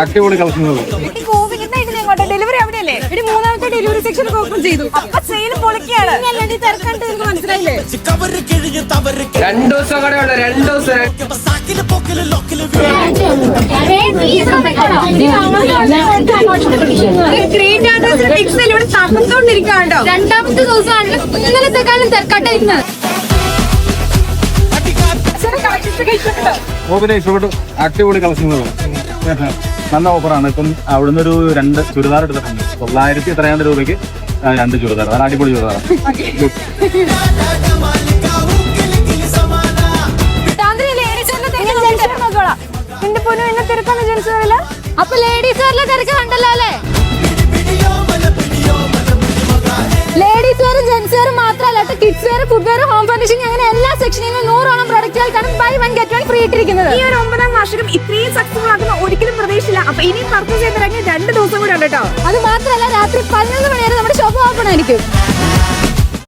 അടിപൊളി കളക്ഷനുകൾ. ഡെലിവറി അവിടെയല്ലേ? മൂന്നാമത്തെ delivery section open ചെയ്തു. അപ്പൊ സെയിൽ പൊളിക്കുകയാണ്. തിരക്കാണ്ട് നിങ്ങൾക്ക് മനസ്സിലായില്ലേ? 2 ദിവസം കൂടെ ഉള്ളു. 2 ദിവസം. തകർത്തോണ്ടിരിക്കാണ്ടോ? രണ്ടാമത്തെ ദിവസമാണ് ഇന്നലത്തെക്കാളും തിരക്കാട്ടായിരുന്നത്. ഇഷ്ടപ്പെട്ടു. അടിപൊളി കളക്ഷനുകൾ. നല്ല ഓഫറാണ്. ഇപ്പം അവിടുന്ന് ഒരു 2 ചുരിദാർ എടുത്തിട്ടുണ്ട്. 900 എത്രയാണ്ട് രൂപയ്ക്ക് 2 ചുരിദാർ. അത് അടിപൊളി ചുരിദാർ. അപ്പൊ ലേഡീസുകാരിലെ തിരക്ക് കണ്ടല്ലോ അല്ലേ? ലേഡീസ് വെയറും ജെന്റ്സ് വെയറും മാത്രമല്ല, kids wear, food wear, home furnishing അങ്ങനെ എല്ലാ സെക്ഷനിലും 100ഓളം പ്രൊഡക്റ്റുകൾക്കാണ് ബൈ 1 ഗെറ്റ് 1 ഫ്രീ ഇട്ടിരിക്കുന്നത്. ഈ ഒരു 9ാം വാർഷികം ഇത്രയും സക്സസ്ഫുൾ ആക്കുന്ന ഒരിക്കലും പ്രതീക്ഷയില്ല. അപ്പൊ ഇനിയും പർച്ചേസ് ചെയ്തിറങ്ങി 2 ദിവസം കൂടെ ഉണ്ട് കേട്ടോ. അത് മാത്രമല്ല, രാത്രി 11 മണി വരെ നമ്മുടെ ഷോപ്പ് ഓപ്പൺ ആയിരിക്കും.